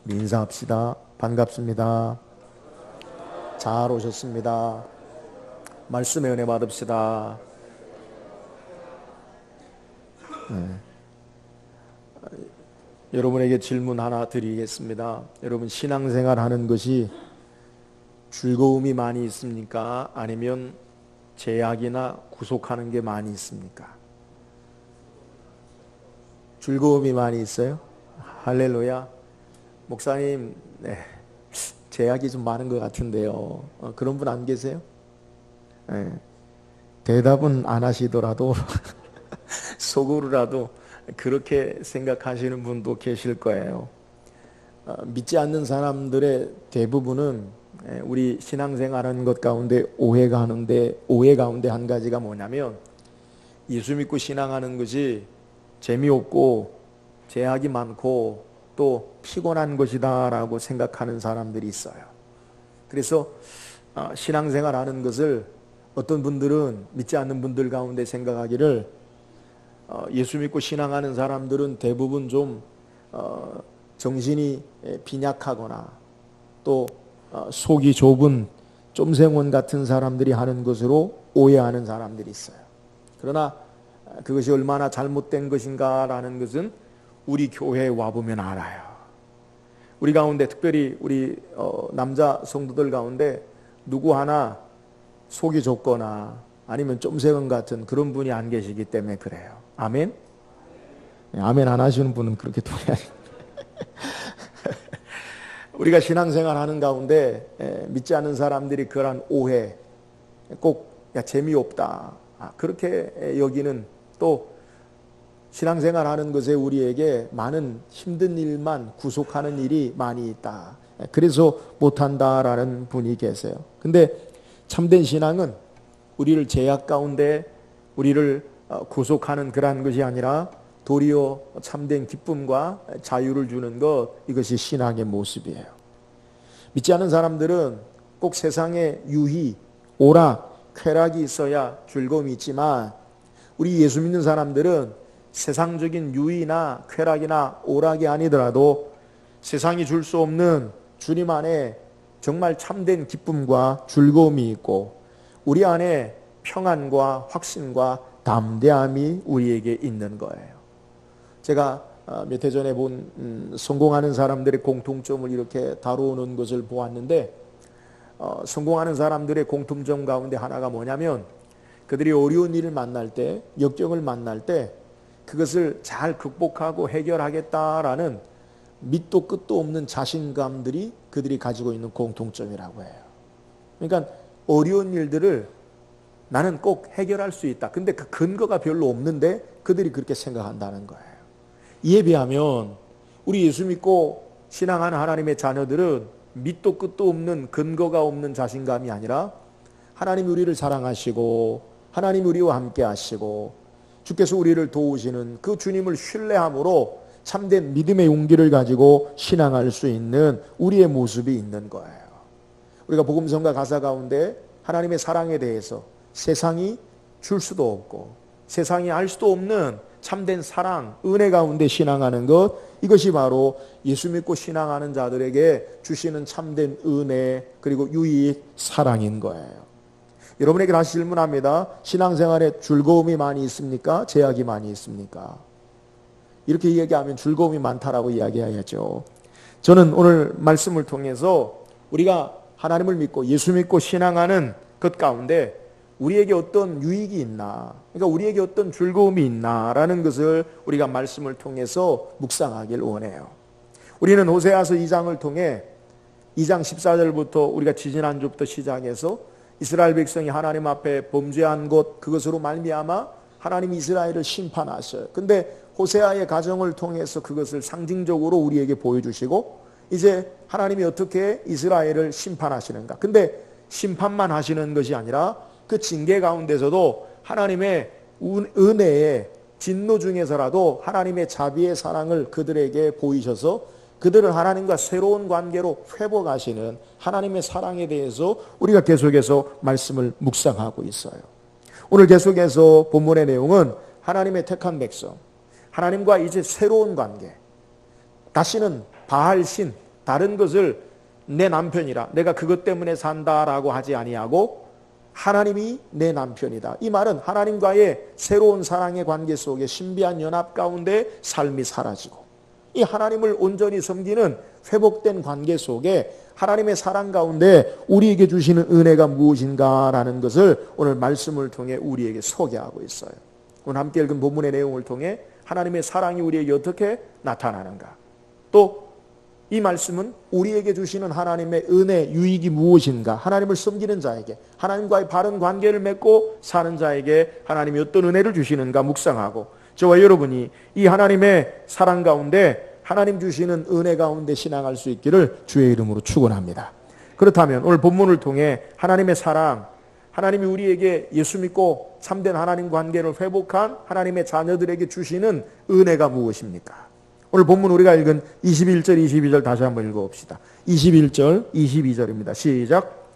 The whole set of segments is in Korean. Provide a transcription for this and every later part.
우리 인사합시다. 반갑습니다. 잘 오셨습니다. 말씀의 은혜 받읍시다. 여러분에게 질문 하나 드리겠습니다. 여러분, 신앙생활 하는 것이 즐거움이 많이 있습니까? 아니면 제약이나 구속하는 게 많이 있습니까? 즐거움이 많이 있어요? 할렐루야. 목사님, 제약이 좀 많은 것 같은데요. 그런 분 안 계세요? 대답은 안 하시더라도 속으로라도 그렇게 생각하시는 분도 계실 거예요. 믿지 않는 사람들의 대부분은 우리 신앙생활하는 것 가운데 오해 가운데 한 가지가 뭐냐면, 예수 믿고 신앙하는 것이 재미없고 제약이 많고 또 피곤한 것이다 라고 생각하는 사람들이 있어요. 그래서 신앙생활 하는 것을 어떤 분들은 믿지 않는 분들 가운데 생각하기를, 예수 믿고 신앙하는 사람들은 대부분 좀 정신이 빈약하거나 또 속이 좁은 쫌생원 같은 사람들이 하는 것으로 오해하는 사람들이 있어요. 그러나 그것이 얼마나 잘못된 것인가라는 것은 우리 교회에 와보면 알아요. 우리 가운데 특별히 우리 남자 성도들 가운데 누구 하나 속이 좁거나 아니면 쫌생원 같은 그런 분이 안 계시기 때문에 그래요. 아멘? 아멘 안 하시는 분은 그렇게 동의하시. 우리가 신앙생활 하는 가운데 믿지 않는 사람들이 그러한 오해, 꼭 재미없다 그렇게 여기는, 또 신앙생활 하는 것에 우리에게 많은 힘든 일만 구속하는 일이 많이 있다, 그래서 못한다라는 분이 계세요. 근데 참된 신앙은 우리를 제약 가운데 우리를 구속하는 그러한 것이 아니라 도리어 참된 기쁨과 자유를 주는 것, 이것이 신앙의 모습이에요. 믿지 않는 사람들은 꼭 세상에 유희, 오락, 쾌락이 있어야 즐거움이 있지만, 우리 예수 믿는 사람들은 세상적인 유희나 쾌락이나 오락이 아니더라도 세상이 줄 수 없는 주님 안에 정말 참된 기쁨과 즐거움이 있고, 우리 안에 평안과 확신과 담대함이 우리에게 있는 거예요. 제가 몇 해 전에 본 성공하는 사람들의 공통점을 이렇게 다루는 것을 보았는데, 성공하는 사람들의 공통점 가운데 하나가 뭐냐면, 그들이 어려운 일을 만날 때, 역경을 만날 때 그것을 잘 극복하고 해결하겠다라는 밑도 끝도 없는 자신감들이 그들이 가지고 있는 공통점이라고 해요. 그러니까 어려운 일들을 나는 꼭 해결할 수 있다. 근데 그 근거가 별로 없는데 그들이 그렇게 생각한다는 거예요. 이에 비하면 우리 예수 믿고 신앙하는 하나님의 자녀들은 밑도 끝도 없는 근거가 없는 자신감이 아니라, 하나님이 우리를 사랑하시고 하나님이 우리와 함께 하시고 주께서 우리를 도우시는 그 주님을 신뢰함으로 참된 믿음의 용기를 가지고 신앙할 수 있는 우리의 모습이 있는 거예요. 우리가 복음성가 가사 가운데 하나님의 사랑에 대해서 세상이 줄 수도 없고 세상이 알 수도 없는 참된 사랑, 은혜 가운데 신앙하는 것, 이것이 바로 예수 믿고 신앙하는 자들에게 주시는 참된 은혜, 그리고 유익, 사랑인 거예요. 여러분에게 다시 질문합니다. 신앙생활에 즐거움이 많이 있습니까? 제약이 많이 있습니까? 이렇게 이야기하면 즐거움이 많다라고 이야기해야죠. 저는 오늘 말씀을 통해서 우리가 하나님을 믿고 예수 믿고 신앙하는 것 가운데 우리에게 어떤 유익이 있나, 그러니까 우리에게 어떤 즐거움이 있나라는 것을 우리가 말씀을 통해서 묵상하길 원해요. 우리는 호세아서 2장을 통해 2장 14절부터 우리가 지지난주부터 시작해서 이스라엘 백성이 하나님 앞에 범죄한 것, 그것으로 말미암아 하나님이 이스라엘을 심판하셔요. 근데 호세아의 가정을 통해서 그것을 상징적으로 우리에게 보여주시고, 이제 하나님이 어떻게 이스라엘을 심판하시는가. 근데 심판만 하시는 것이 아니라 그 징계 가운데서도 하나님의 은혜의 진노 중에서라도 하나님의 자비의 사랑을 그들에게 보이셔서 그들을 하나님과 새로운 관계로 회복하시는 하나님의 사랑에 대해서 우리가 계속해서 말씀을 묵상하고 있어요. 오늘 계속해서 본문의 내용은 하나님의 택한 백성, 하나님과 이제 새로운 관계, 다시는 바알신 다른 것을 내 남편이라 내가 그것 때문에 산다라고 하지 아니하고 하나님이 내 남편이다. 이 말은 하나님과의 새로운 사랑의 관계 속에 신비한 연합 가운데 삶이 사라지고 이 하나님을 온전히 섬기는 회복된 관계 속에 하나님의 사랑 가운데 우리에게 주시는 은혜가 무엇인가라는 것을 오늘 말씀을 통해 우리에게 소개하고 있어요. 오늘 함께 읽은 본문의 내용을 통해 하나님의 사랑이 우리에게 어떻게 나타나는가, 또 이 말씀은 우리에게 주시는 하나님의 은혜, 유익이 무엇인가, 하나님을 섬기는 자에게, 하나님과의 바른 관계를 맺고 사는 자에게 하나님이 어떤 은혜를 주시는가 묵상하고 저와 여러분이 이 하나님의 사랑 가운데 하나님 주시는 은혜 가운데 신앙할 수 있기를 주의 이름으로 축원합니다. 그렇다면 오늘 본문을 통해 하나님의 사랑, 하나님이 우리에게 예수 믿고 참된 하나님 관계를 회복한 하나님의 자녀들에게 주시는 은혜가 무엇입니까? 오늘 본문 우리가 읽은 21절, 22절 다시 한번 읽어봅시다. 21절, 22절입니다. 시작.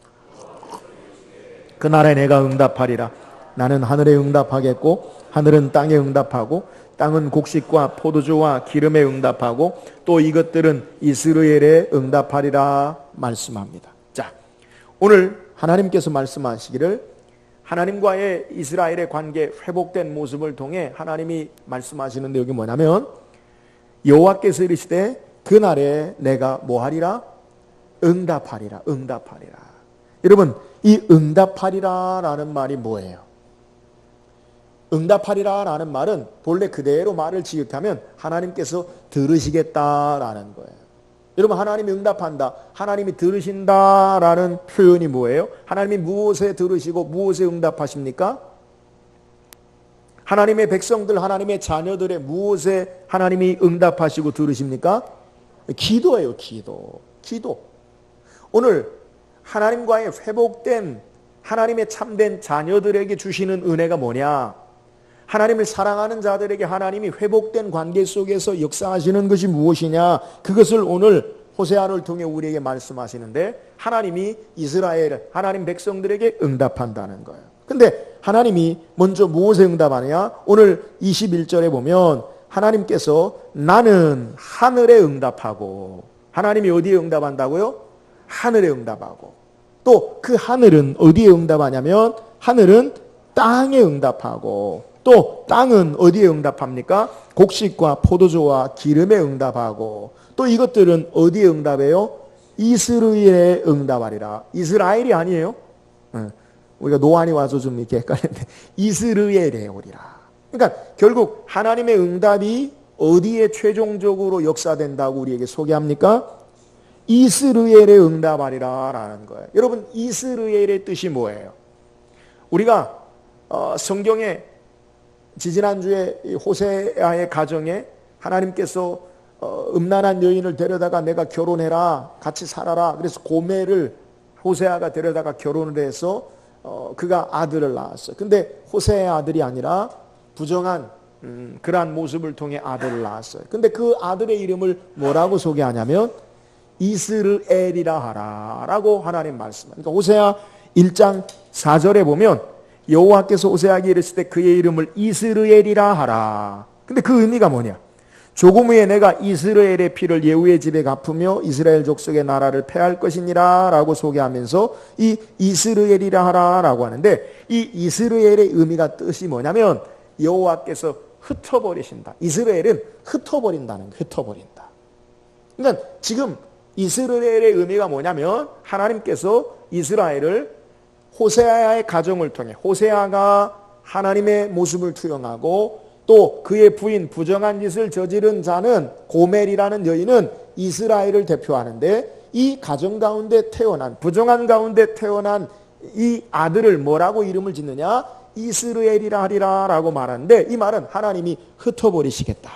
그날에 내가 응답하리라. 나는 하늘에 응답하겠고 하늘은 땅에 응답하고 땅은 곡식과 포도주와 기름에 응답하고 또 이것들은 이스라엘에 응답하리라 말씀합니다. 자, 오늘 하나님께서 말씀하시기를 하나님과의 이스라엘의 관계 회복된 모습을 통해 하나님이 말씀하시는 내용이 뭐냐면 여호와께서 이르시되 그날에 내가 뭐하리라? 응답하리라. 응답하리라. 여러분, 이 응답하리라라는 말이 뭐예요? 응답하리라라는 말은 본래 그대로 말을 지읒하면 하나님께서 들으시겠다라는 거예요. 여러분, 하나님이 응답한다, 하나님이 들으신다라는 표현이 뭐예요? 하나님이 무엇에 들으시고 무엇에 응답하십니까? 하나님의 백성들, 하나님의 자녀들의 무엇에 하나님이 응답하시고 들으십니까? 기도예요. 기도. 오늘 하나님과의 회복된 하나님의 참된 자녀들에게 주시는 은혜가 뭐냐? 하나님을 사랑하는 자들에게 하나님이 회복된 관계 속에서 역사하시는 것이 무엇이냐? 그것을 오늘 호세아를 통해 우리에게 말씀하시는데 하나님이 이스라엘, 하나님 백성들에게 응답한다는 거예요. 근데 하나님이 먼저 무엇에 응답하느냐? 오늘 21절에 보면 하나님께서 나는 하늘에 응답하고, 하나님이 어디에 응답한다고요? 하늘에 응답하고, 또 그 하늘은 어디에 응답하냐면 하늘은 땅에 응답하고, 또 땅은 어디에 응답합니까? 곡식과 포도주와 기름에 응답하고, 또 이것들은 어디에 응답해요? 이스라엘에 응답하리라. 이스라엘이 아니에요. 우리가 노안이 와서 좀 이렇게 헷갈렸는데 이스라엘에 오리라. 그러니까 결국 하나님의 응답이 어디에 최종적으로 역사된다고 우리에게 소개합니까? 이스라엘에 응답하리라 라는 거예요. 여러분, 이스라엘의 뜻이 뭐예요? 우리가 성경에 지지난주에 호세아의 가정에 하나님께서 음란한 여인을 데려다가 내가 결혼해라, 같이 살아라. 그래서 고멜을 호세아가 데려다가 결혼을 해서 그가 아들을 낳았어요. 근데 호세아의 아들이 아니라 부정한 그러한 모습을 통해 아들을 낳았어요. 근데 그 아들의 이름을 뭐라고 소개하냐면 이스라엘이라 하라 라고 하나님 말씀합니다. 그러니까 호세아 1장 4절에 보면 여호와께서 호세아에게 이르실 때 그의 이름을 이스라엘이라 하라. 근데 그 의미가 뭐냐? 조금 후에 내가 이스라엘의 피를 예후의 집에 갚으며 이스라엘 족속의 나라를 패할 것이니라 라고 소개하면서 이 이스라엘이라 하라 라고 하는데, 이 이스라엘의 의미가 뜻이 뭐냐면 여호와께서 흩어버리신다. 이스라엘은 흩어버린다는 거예요. 흩어버린다. 그러니까 지금 이스라엘의 의미가 뭐냐면 하나님께서 이스라엘을 호세아의 가정을 통해, 호세아가 하나님의 모습을 투영하고 또 그의 부인 부정한 짓을 저지른 자는 고멜이라는 여인은 이스라엘을 대표하는데, 이 가정 가운데 태어난, 부정한 가운데 태어난 이 아들을 뭐라고 이름을 짓느냐? 이스라엘이라 하리라 라고 말하는데, 이 말은 하나님이 흩어버리시겠다.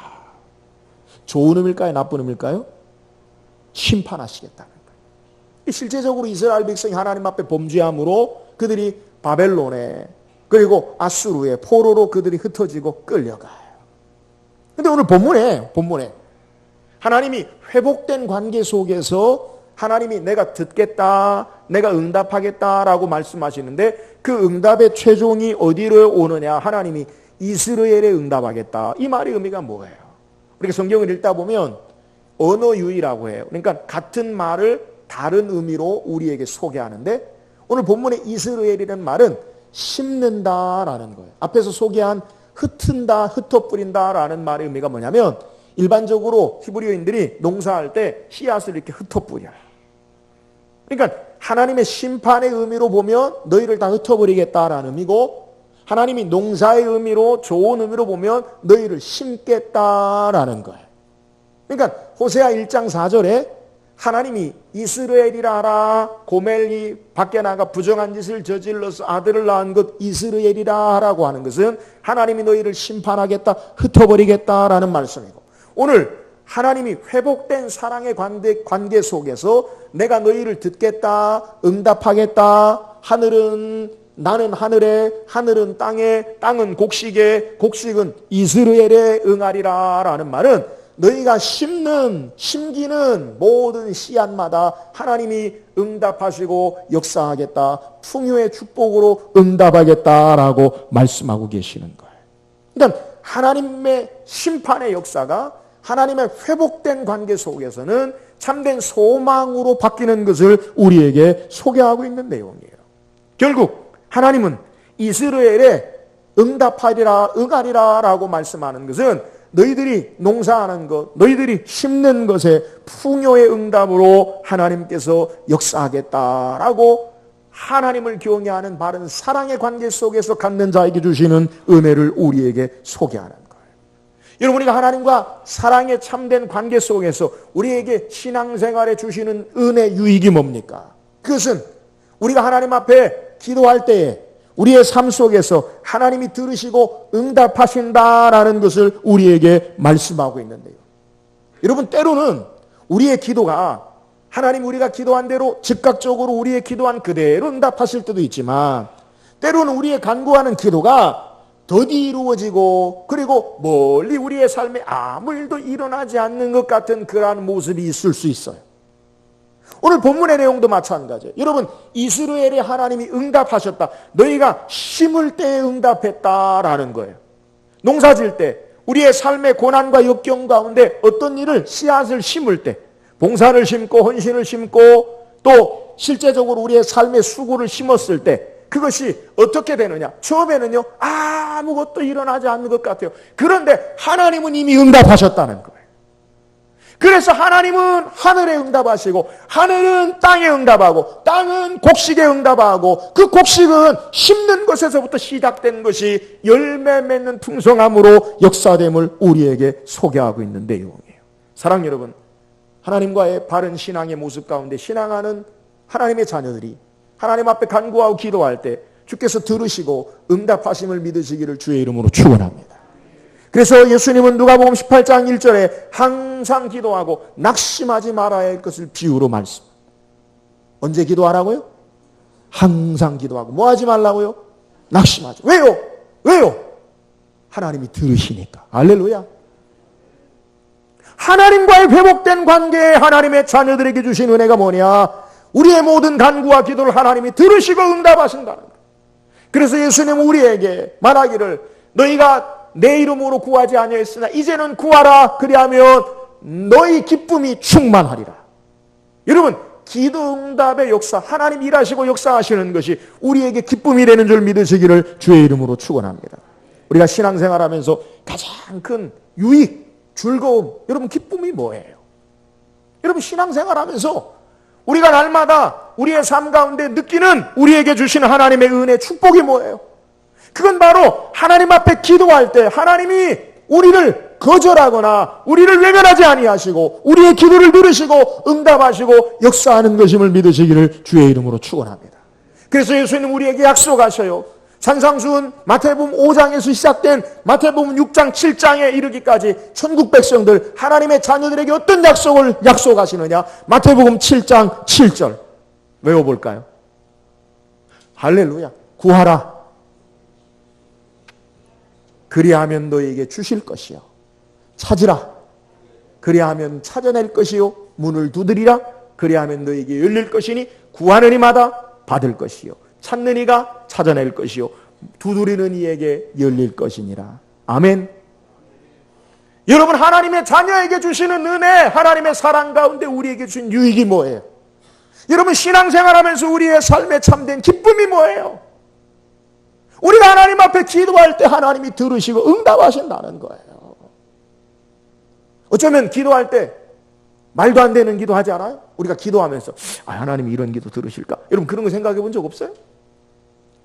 좋은 의미일까요? 나쁜 의미일까요? 심판하시겠다는 거예요. 실제적으로 이스라엘 백성이 하나님 앞에 범죄함으로 그들이 바벨론에, 그리고 아수르의 포로로 그들이 흩어지고 끌려가요. 근데 오늘 본문에 하나님이 회복된 관계 속에서 하나님이 내가 듣겠다, 내가 응답하겠다라고 말씀하시는데, 그 응답의 최종이 어디로 오느냐? 하나님이 이스라엘에 응답하겠다. 이 말의 의미가 뭐예요? 우리가 성경을 읽다 보면 언어유희라고 해요. 그러니까 같은 말을 다른 의미로 우리에게 소개하는데 오늘 본문의 이스라엘이라는 말은 심는다라는 거예요. 앞에서 소개한 흩은다, 흩어뿌린다라는 말의 의미가 뭐냐면 일반적으로 히브리어인들이 농사할 때 씨앗을 이렇게 흩어뿌려요. 그러니까 하나님의 심판의 의미로 보면 너희를 다 흩어버리겠다라는 의미고 하나님이 농사의 의미로 좋은 의미로 보면 너희를 심겠다라는 거예요. 그러니까 호세아 1장 4절에 하나님이 이스라엘이라 하라 고멜이 밖에 나가 부정한 짓을 저질러서 아들을 낳은 것 이스라엘이라 하라고 하는 것은 하나님이 너희를 심판하겠다 흩어버리겠다라는 말씀이고 오늘 하나님이 회복된 사랑의 관계 속에서 내가 너희를 듣겠다 응답하겠다 하늘은 나는 하늘에 하늘은 땅에 땅은 곡식에 곡식은 이스라엘에 응하리라 라는 말은 너희가 심기는 모든 씨앗마다 하나님이 응답하시고 역사하겠다 풍요의 축복으로 응답하겠다라고 말씀하고 계시는 거예요. 그러니까 하나님의 심판의 역사가 하나님의 회복된 관계 속에서는 참된 소망으로 바뀌는 것을 우리에게 소개하고 있는 내용이에요. 결국 하나님은 이스라엘에 응답하리라 응하리라 라고 말씀하는 것은 너희들이 농사하는 것, 너희들이 심는 것에 풍요의 응답으로 하나님께서 역사하겠다라고 하나님을 경외하는 바른 사랑의 관계 속에서 갖는 자에게 주시는 은혜를 우리에게 소개하는 거예요. 여러분, 우리가 하나님과 사랑의 참된 관계 속에서 우리에게 신앙생활에 주시는 은혜 유익이 뭡니까? 그것은 우리가 하나님 앞에 기도할 때에 우리의 삶 속에서 하나님이 들으시고 응답하신다라는 것을 우리에게 말씀하고 있는데요. 여러분, 때로는 우리의 기도가 하나님 우리가 기도한 대로 즉각적으로 우리의 기도한 그대로 응답하실 때도 있지만 때로는 우리의 간구하는 기도가 더디 이루어지고 그리고 멀리 우리의 삶에 아무 일도 일어나지 않는 것 같은 그러한 모습이 있을 수 있어요. 오늘 본문의 내용도 마찬가지예요. 여러분, 이스라엘의 하나님이 응답하셨다. 너희가 심을 때에 응답했다라는 거예요. 농사질 때 우리의 삶의 고난과 역경 가운데 어떤 일을 씨앗을 심을 때 봉사를 심고 헌신을 심고 또 실제적으로 우리의 삶의 수고를 심었을 때 그것이 어떻게 되느냐? 처음에는요 아무것도 일어나지 않는 것 같아요. 그런데 하나님은 이미 응답하셨다는 거예요. 그래서 하나님은 하늘에 응답하시고 하늘은 땅에 응답하고 땅은 곡식에 응답하고 그 곡식은 심는 것에서부터 시작된 것이 열매 맺는 풍성함으로 역사됨을 우리에게 소개하고 있는 내용이에요. 사랑 여러분, 하나님과의 바른 신앙의 모습 가운데 신앙하는 하나님의 자녀들이 하나님 앞에 간구하고 기도할 때 주께서 들으시고 응답하심을 믿으시기를 주의 이름으로 축원합니다. 그래서 예수님은 누가복음 18장 1절에 항상 기도하고 낙심하지 말아야 할 것을 비유로 말씀. 언제 기도하라고요? 항상 기도하고. 뭐 하지 말라고요? 낙심하지. 왜요? 왜요? 하나님이 들으시니까. 할렐루야. 하나님과의 회복된 관계에 하나님의 자녀들에게 주신 은혜가 뭐냐? 우리의 모든 간구와 기도를 하나님이 들으시고 응답하신다는 거예요. 그래서 예수님은 우리에게 말하기를 너희가 내 이름으로 구하지 아니하였으나 이제는 구하라. 그리하면 너희 기쁨이 충만하리라. 여러분, 기도 응답의 역사, 하나님 일하시고 역사하시는 것이 우리에게 기쁨이 되는 줄 믿으시기를 주의 이름으로 축원합니다. 우리가 신앙생활하면서 가장 큰 유익, 즐거움, 여러분 기쁨이 뭐예요? 여러분, 신앙생활하면서 우리가 날마다 우리의 삶 가운데 느끼는 우리에게 주시는 하나님의 은혜, 축복이 뭐예요? 그건 바로 하나님 앞에 기도할 때 하나님이 우리를 거절하거나 우리를 외면하지 아니하시고 우리의 기도를 들으시고 응답하시고 역사하는 것임을 믿으시기를 주의 이름으로 축원합니다. 그래서 예수님 우리에게 약속하셔요. 산상수훈 마태복음 5장에서 시작된 마태복음 6장 7장에 이르기까지 천국 백성들 하나님의 자녀들에게 어떤 약속을 약속하시느냐? 마태복음 7장 7절 외워볼까요? 할렐루야. 구하라. 그리하면 너희에게 주실 것이요. 찾으라. 그리하면 찾아낼 것이요. 문을 두드리라. 그리하면 너희에게 열릴 것이니 구하는 이마다 받을 것이요. 찾는 이가 찾아낼 것이요. 두드리는 이에게 열릴 것이니라. 아멘. 여러분, 하나님의 자녀에게 주시는 은혜, 하나님의 사랑 가운데 우리에게 주신 유익이 뭐예요? 여러분, 신앙생활하면서 우리의 삶에 참된 기쁨이 뭐예요? 우리가 하나님 앞에 기도할 때 하나님이 들으시고 응답하신다는 거예요. 어쩌면 기도할 때 말도 안 되는 기도 하지 않아요? 우리가 기도하면서 하나님이 이런 기도 들으실까? 여러분, 그런 거 생각해 본 적 없어요?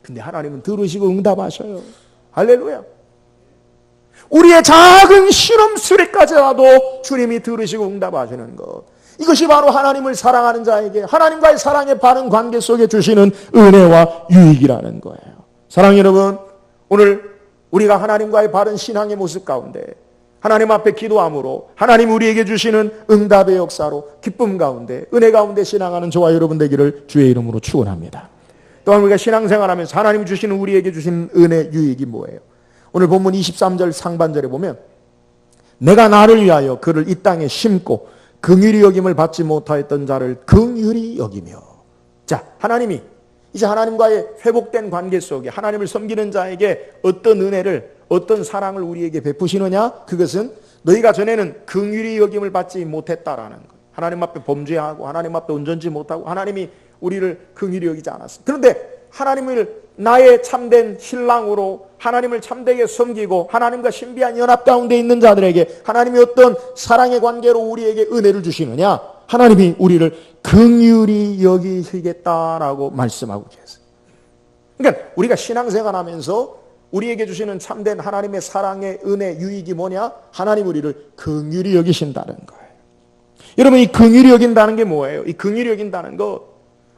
근데 하나님은 들으시고 응답하셔요. 할렐루야. 우리의 작은 실험수리까지라도 주님이 들으시고 응답하시는 것, 이것이 바로 하나님을 사랑하는 자에게 하나님과의 사랑의 바른 관계 속에 주시는 은혜와 유익이라는 거예요. 사랑하는 여러분, 오늘 우리가 하나님과의 바른 신앙의 모습 가운데 하나님 앞에 기도함으로 하나님 우리에게 주시는 응답의 역사로 기쁨 가운데 은혜 가운데 신앙하는 저와 여러분 되기를 주의 이름으로 축원합니다. 또한 우리가 신앙생활하면서 하나님이 주시는 우리에게 주시는 은혜 유익이 뭐예요? 오늘 본문 23절 상반절에 보면 내가 나를 위하여 그를 이 땅에 심고 긍휼히 여김을 받지 못하였던 자를 긍휼히 여기며. 자, 하나님이 이제 하나님과의 회복된 관계 속에 하나님을 섬기는 자에게 어떤 은혜를, 어떤 사랑을 우리에게 베푸시느냐? 그것은 너희가 전에는 긍휼히 여김을 받지 못했다라는 거예요. 하나님 앞에 범죄하고 하나님 앞에 온전치 못하고 하나님이 우리를 긍휼히 여기지 않았습니다. 그런데 하나님을 나의 참된 신랑으로 하나님을 참되게 섬기고 하나님과 신비한 연합 가운데 있는 자들에게 하나님이 어떤 사랑의 관계로 우리에게 은혜를 주시느냐? 하나님이 우리를 긍휼히 여기시겠다라고 말씀하고 계세요. 그러니까 우리가 신앙생활하면서 우리에게 주시는 참된 하나님의 사랑의 은혜 유익이 뭐냐? 하나님 우리를 긍휼히 여기신다는 거예요. 여러분, 이 긍휼히 여긴다는 게 뭐예요? 이 긍휼히 여긴다는 것,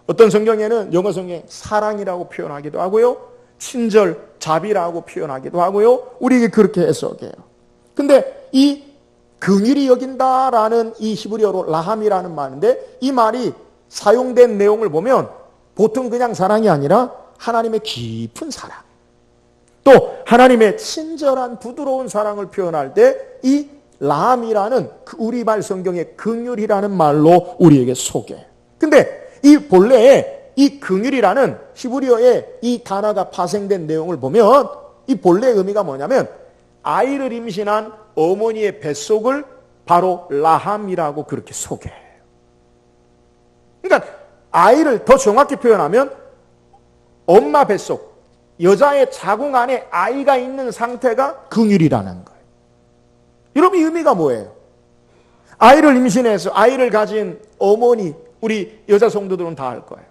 어떤 성경에는 영어 성경에 사랑이라고 표현하기도 하고요, 친절, 자비라고 표현하기도 하고요, 우리에게 그렇게 해석해요. 근데 이 긍휼히 여긴다라는 이 히브리어로 라함이라는 말인데, 이 말이 사용된 내용을 보면 보통 그냥 사랑이 아니라 하나님의 깊은 사랑, 또 하나님의 친절한 부드러운 사랑을 표현할 때 이 라함이라는 그 우리말 성경의 긍휼이라는 말로 우리에게 소개해요. 근데 이 본래에 이 긍휼이라는 히브리어의 이 단어가 파생된 내용을 보면 이 본래의 의미가 뭐냐면 아이를 임신한 어머니의 뱃속을 바로 라함이라고 그렇게 소개해요. 그러니까 아이를 더 정확히 표현하면 엄마 뱃속, 여자의 자궁 안에 아이가 있는 상태가 긍휼이라는 거예요. 여러분, 이 의미가 뭐예요? 아이를 임신해서 아이를 가진 어머니, 우리 여자 성도들은 다 알 거예요.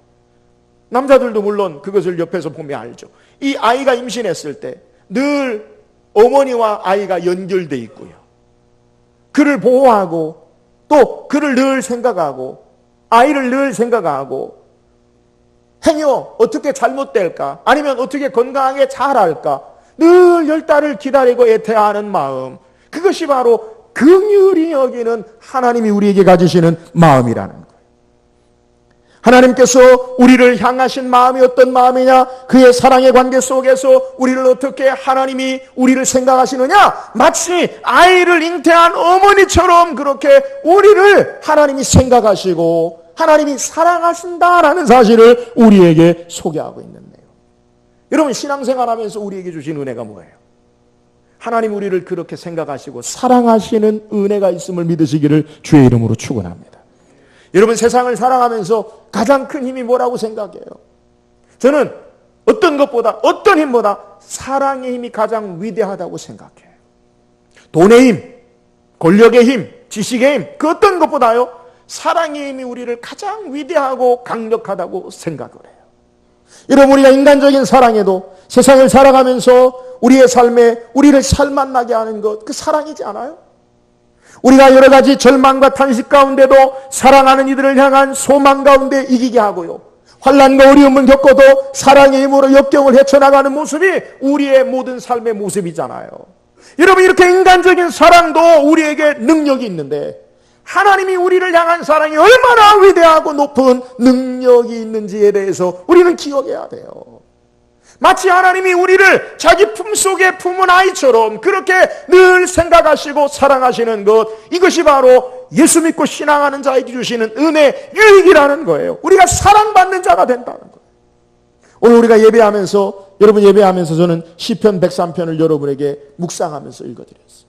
남자들도 물론 그것을 옆에서 보면 알죠. 이 아이가 임신했을 때 늘 어머니와 아이가 연결되어 있고요, 그를 보호하고 또 그를 늘 생각하고 아이를 늘 생각하고 행여 어떻게 잘못될까, 아니면 어떻게 건강하게 자랄까 늘 열 달을 기다리고 애태하는 마음, 그것이 바로 긍휼히 여기는 하나님이 우리에게 가지시는 마음이라는 거예요. 하나님께서 우리를 향하신 마음이 어떤 마음이냐? 그의 사랑의 관계 속에서 우리를 어떻게 하나님이 우리를 생각하시느냐? 마치 아이를 잉태한 어머니처럼 그렇게 우리를 하나님이 생각하시고 하나님이 사랑하신다라는 사실을 우리에게 소개하고 있는 내용. 여러분, 신앙생활하면서 우리에게 주신 은혜가 뭐예요? 하나님 우리를 그렇게 생각하시고 사랑하시는 은혜가 있음을 믿으시기를 주의 이름으로 축원합니다. 여러분, 세상을 살아가면서 가장 큰 힘이 뭐라고 생각해요? 저는 어떤 것보다, 어떤 힘보다 사랑의 힘이 가장 위대하다고 생각해요. 돈의 힘, 권력의 힘, 지식의 힘, 그 어떤 것보다요, 사랑의 힘이 우리를 가장 위대하고 강력하다고 생각을 해요. 여러분, 우리가 인간적인 사랑에도 세상을 살아가면서 우리의 삶에 우리를 살맛나게 하는 것, 그 사랑이지 않아요? 우리가 여러 가지 절망과 탄식 가운데도 사랑하는 이들을 향한 소망 가운데 이기게 하고요, 환난과 어려움을 겪어도 사랑의 힘으로 역경을 헤쳐나가는 모습이 우리의 모든 삶의 모습이잖아요. 여러분, 이렇게 인간적인 사랑도 우리에게 능력이 있는데 하나님이 우리를 향한 사랑이 얼마나 위대하고 높은 능력이 있는지에 대해서 우리는 기억해야 돼요. 마치 하나님이 우리를 자기 품속에 품은 아이처럼 그렇게 늘 생각하시고 사랑하시는 것, 이것이 바로 예수 믿고 신앙하는 자에게 주시는 은혜, 유익이라는 거예요. 우리가 사랑받는 자가 된다는 거예요. 오늘 우리가 예배하면서, 여러분 예배하면서 저는 시편 103편을 여러분에게 묵상하면서 읽어드렸어요.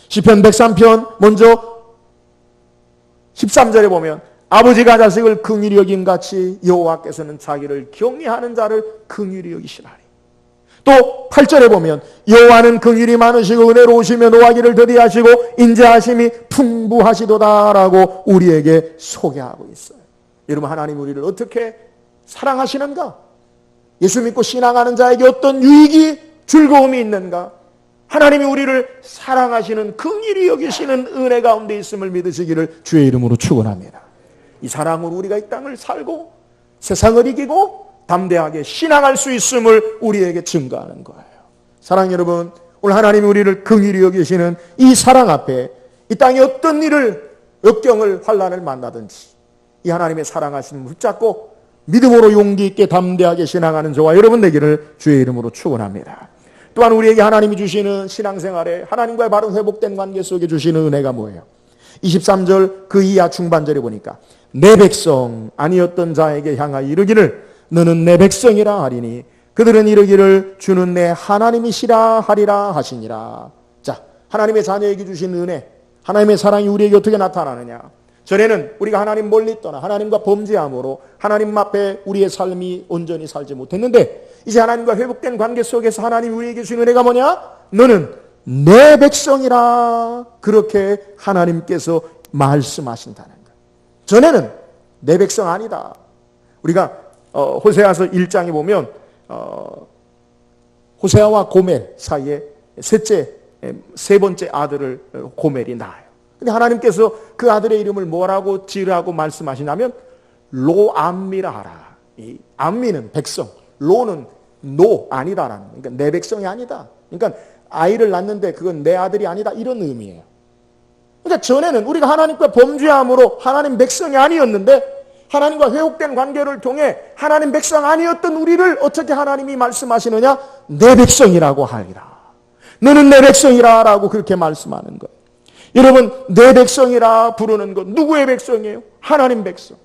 시편 103편 먼저 13절에 보면 아버지가 자식을 긍휼히 여김 같이 여호와께서는 자기를 경외하는 자를 긍휼히 여기시나니. 또 8절에 보면 여호와는 긍휼이 많으시고 은혜로우시며 노하기를 더디하시고 인자하심이 풍부하시도다라고 우리에게 소개하고 있어요. 여러분, 하나님 우리를 어떻게 사랑하시는가? 예수 믿고 신앙하는 자에게 어떤 유익이, 즐거움이 있는가? 하나님이 우리를 사랑하시는, 긍휼히 여기시는 은혜 가운데 있음을 믿으시기를 주의 이름으로 축원합니다. 이 사랑으로 우리가 이 땅을 살고 세상을 이기고 담대하게 신앙할 수 있음을 우리에게 증거하는 거예요. 사랑 여러분, 오늘 하나님이 우리를 긍휼히 여기시는 이 사랑 앞에 이 땅에 어떤 일을, 역경을, 환난을 만나든지 이 하나님의 사랑하심을 붙잡고 믿음으로 용기 있게 담대하게 신앙하는 저와 여러분 되기를 주의 이름으로 축원합니다. 또한 우리에게 하나님이 주시는 신앙생활에 하나님과의 바른 회복된 관계 속에 주시는 은혜가 뭐예요? 23절 그 이하 중반절에 보니까 내 백성 아니었던 자에게 향하여 이르기를 너는 내 백성이라 하리니 그들은 이르기를 주는 내 하나님이시라 하리라 하시니라. 자, 하나님의 자녀에게 주신 은혜, 하나님의 사랑이 우리에게 어떻게 나타나느냐? 전에는 우리가 하나님 멀리 떠나 하나님과 범죄함으로 하나님 앞에 우리의 삶이 온전히 살지 못했는데 이제 하나님과 회복된 관계 속에서 하나님이 우리에게 주신 은혜가 뭐냐? 너는 내 백성이라, 그렇게 하나님께서 말씀하신다는 거예요. 전에는 내 백성 아니다. 우리가 호세아서 1장에 보면 호세아와 고멜 사이에 세 번째 아들을 고멜이 낳아요. 근데 하나님께서 그 아들의 이름을 뭐라고 지으라고 말씀하시냐면 로암미라 하라. 이 암미는 백성, 로는 노, 아니다라는, 그러니까 내 백성이 아니다. 그러니까 아이를 낳는데 그건 내 아들이 아니다, 이런 의미예요. 그러니까 전에는 우리가 하나님과 범죄함으로 하나님 백성이 아니었는데 하나님과 회복된 관계를 통해 하나님 백성 아니었던 우리를 어떻게 하나님이 말씀하시느냐? 내 백성이라고 하리라. 너는 내 백성이라 라고 그렇게 말씀하는 거예요. 여러분, 내 백성이라 부르는 것, 누구의 백성이에요? 하나님 백성.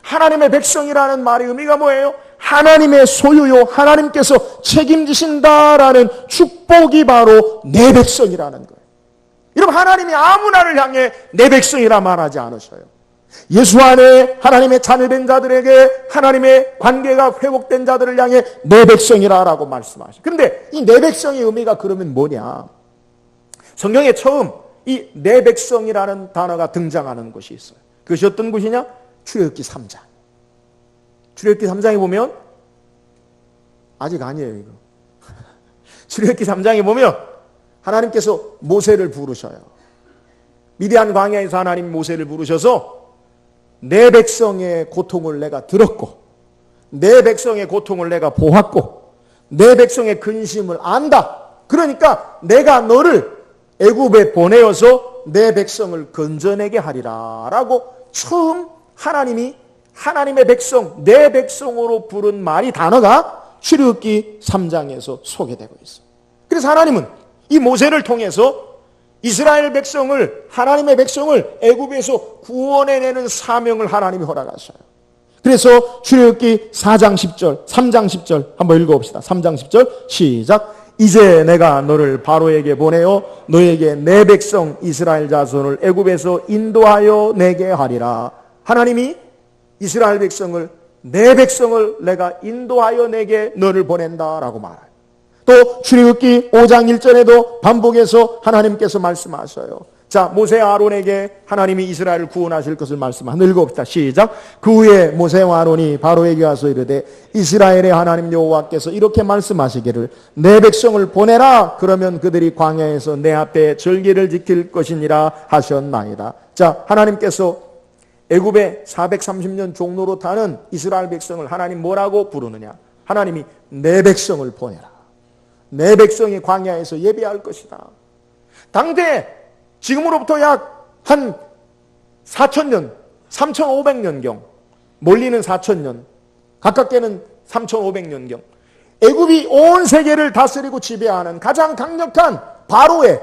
하나님의 백성이라는 말의 의미가 뭐예요? 하나님의 소유요, 하나님께서 책임지신다라는 축복이 바로 내 백성이라는 거예요. 여러분, 하나님이 아무나를 향해 내 백성이라 말하지 않으셔요. 예수 안에 하나님의 자녀된 자들에게 하나님의 관계가 회복된 자들을 향해 내 백성이라고 말씀하셔요. 그런데 이 내 백성의 의미가 그러면 뭐냐? 성경에 처음 이 내 백성이라는 단어가 등장하는 곳이 있어요. 그것이 어떤 곳이냐? 출애굽기 3장. 출애굽기 3장에 보면, 아직 아니에요 이거. 출애굽기 3장에 보면 하나님께서 모세를 부르셔요. 미디안 광야에서 하나님 모세를 부르셔서 내 백성의 고통을 내가 들었고 내 백성의 고통을 내가 보았고 내 백성의 근심을 안다. 그러니까 내가 너를 애굽에 보내어서 내 백성을 건져내게 하리라 라고 처음 하나님이 하나님의 백성, 내 백성으로 부른 말이, 단어가 출애굽기 3장에서 소개되고 있어요. 그래서 하나님은 이 모세를 통해서 이스라엘 백성을, 하나님의 백성을 애굽에서 구원해내는 사명을 하나님이 허락하셔요. 그래서 출애굽기 4장 10절, 3장 10절 한번 읽어봅시다. 3장 10절 시작. 이제 내가 너를 바로에게 보내어 너에게 내 백성 이스라엘 자손을 애굽에서 인도하여 내게 하리라. 하나님이 이스라엘 백성을, 내 백성을 내가 인도하여 내게 너를 보낸다라고 말해요. 또 출애굽기 5장 1절에도 반복해서 하나님께서 말씀하셔요. 자, 모세와 아론에게 하나님이 이스라엘을 구원하실 것을 말씀하는, 읽어봅시다. 시작. 그 후에 모세와 아론이 바로에게 와서 이르되 이스라엘의 하나님 여호와께서 이렇게 말씀하시기를 내 백성을 보내라. 그러면 그들이 광야에서 내 앞에 절기를 지킬 것이니라 하셨나이다. 자, 하나님께서 애굽에 430년 종로로 타는 이스라엘 백성을 하나님 뭐라고 부르느냐? 하나님이 내 백성을 보내라. 내 백성이 광야에서 예배할 것이다. 당대 지금으로부터 약 한 4,000년, 3,500년경, 멀리는 4,000년, 가깝게는 3,500년경, 애굽이 온 세계를 다스리고 지배하는 가장 강력한 바로의,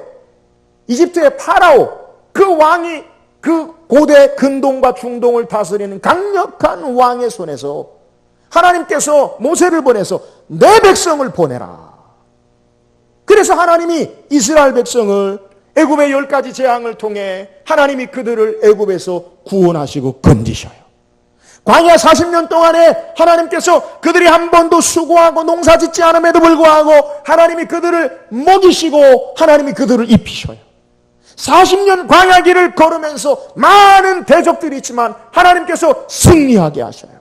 이집트의 파라오, 그 왕이 그 고대 근동과 중동을 다스리는 강력한 왕의 손에서 하나님께서 모세를 보내서 내 백성을 보내라. 그래서 하나님이 이스라엘 백성을 애굽의 10가지 재앙을 통해 하나님이 그들을 애굽에서 구원하시고 건지셔요. 광야 40년 동안에 하나님께서 그들이 한 번도 수고하고 농사짓지 않음에도 불구하고 하나님이 그들을 먹이시고 하나님이 그들을 입히셔요. 40년 광야길을 걸으면서 많은 대적들이 있지만 하나님께서 승리하게 하셔요.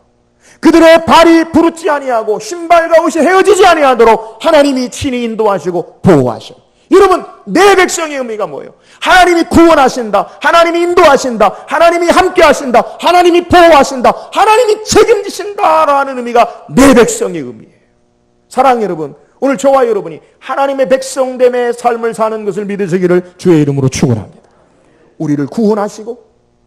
그들의 발이 부르지 아니하고 신발과 옷이 헤어지지 아니하도록 하나님이 친히 인도하시고 보호하셔요. 여러분, 내 백성의 의미가 뭐예요? 하나님이 구원하신다, 하나님이 인도하신다, 하나님이 함께 하신다, 하나님이 보호하신다, 하나님이 책임지신다라는 의미가 내 백성의 의미예요. 사랑하는 여러분, 오늘 저와 여러분이 하나님의 백성됨의 삶을 사는 것을 믿으시기를 주의 이름으로 축원합니다. 우리를 구원하시고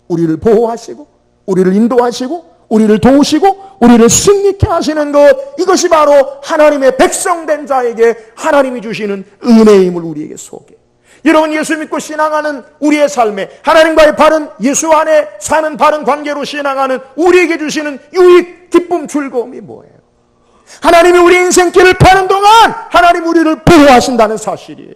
우리를 보호하시고 우리를 인도하시고 우리를 도우시고 우리를 승리케 하시는 것, 이것이 바로 하나님의 백성된 자에게 하나님이 주시는 은혜임을 우리에게 소개. 여러분, 예수 믿고 신앙하는 우리의 삶에 하나님과의 바른, 예수 안에 사는 바른 관계로 신앙하는 우리에게 주시는 유익, 기쁨, 즐거움이 뭐예요? 하나님이 우리 인생길을 파는 동안 하나님 우리를 보호하신다는 사실이에요.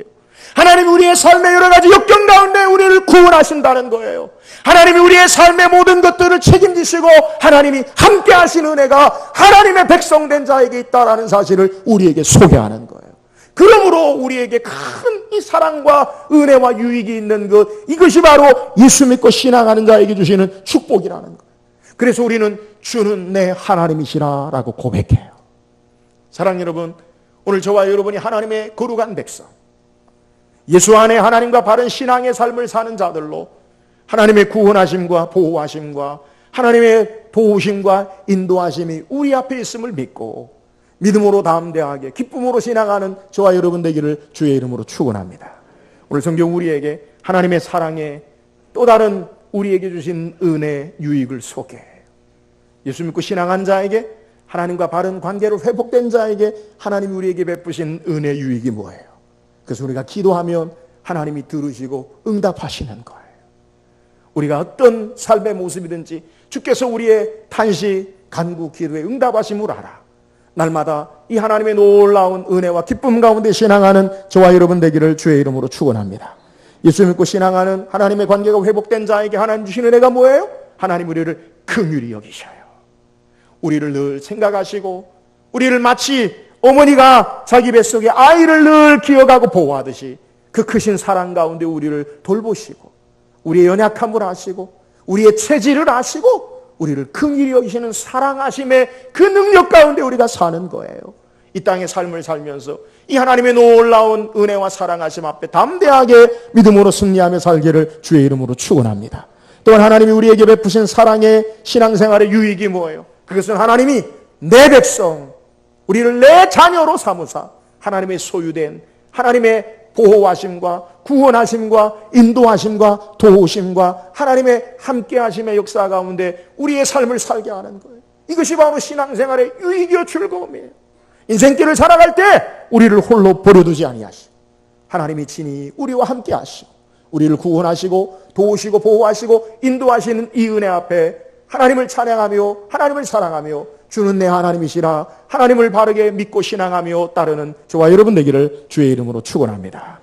하나님이 우리의 삶의 여러 가지 역경 가운데 우리를 구원하신다는 거예요. 하나님이 우리의 삶의 모든 것들을 책임지시고 하나님이 함께 하신 은혜가 하나님의 백성된 자에게 있다는 사실을 우리에게 소개하는 거예요. 그러므로 우리에게 큰 이 사랑과 은혜와 유익이 있는 것, 이것이 바로 예수 믿고 신앙하는 자에게 주시는 축복이라는 거예요. 그래서 우리는 주는 내 하나님이시라라고 고백해요. 사랑하는 여러분, 오늘 저와 여러분이 하나님의 거룩한 백성, 예수 안에 하나님과 바른 신앙의 삶을 사는 자들로 하나님의 구원하심과 보호하심과 하나님의 도우심과 인도하심이 우리 앞에 있음을 믿고 믿음으로 담대하게 기쁨으로 신앙하는 저와 여러분 되기를 주의 이름으로 축원합니다. 오늘 성경 우리에게 하나님의 사랑에 또 다른 우리에게 주신 은혜, 유익을 소개해요. 예수 믿고 신앙한 자에게, 하나님과 바른 관계로 회복된 자에게 하나님이 우리에게 베푸신 은혜, 유익이 뭐예요? 그래서 우리가 기도하면 하나님이 들으시고 응답하시는 거예요. 우리가 어떤 삶의 모습이든지 주께서 우리의 탄식, 간구, 기도에 응답하심을 알아. 날마다 이 하나님의 놀라운 은혜와 기쁨 가운데 신앙하는 저와 여러분 되기를 주의 이름으로 축원합니다. 예수 믿고 신앙하는 하나님의 관계가 회복된 자에게 하나님 주신 은혜가 뭐예요? 하나님 우리를 긍휼히 여기셔요. 우리를 늘 생각하시고 우리를 마치 어머니가 자기 뱃속에 아이를 늘 기억하고 보호하듯이 그 크신 사랑 가운데 우리를 돌보시고 우리의 연약함을 아시고 우리의 체질을 아시고 우리를 긍휼히 여기시는 사랑하심의 그 능력 가운데 우리가 사는 거예요. 이 땅의 삶을 살면서 이 하나님의 놀라운 은혜와 사랑하심 앞에 담대하게 믿음으로 승리하며 살기를 주의 이름으로 축원합니다. 또한 하나님이 우리에게 베푸신 사랑의 신앙생활의 유익이 뭐예요? 그것은 하나님이 내 백성, 우리를 내 자녀로 삼으사 하나님의 소유된 하나님의 보호하심과 구원하심과 인도하심과 도우심과 하나님의 함께하심의 역사 가운데 우리의 삶을 살게 하는 거예요. 이것이 바로 신앙생활의 유익이요 즐거움이에요. 인생길을 살아갈 때 우리를 홀로 버려두지 아니하시고 하나님이 친히 우리와 함께하시고 우리를 구원하시고 도우시고 보호하시고 인도하시는 이 은혜 앞에 하나님을 찬양하며 하나님을 사랑하며 주는 내 하나님이시라 하나님을 바르게 믿고 신앙하며 따르는 저와 여러분 되기를 주의 이름으로 축원합니다.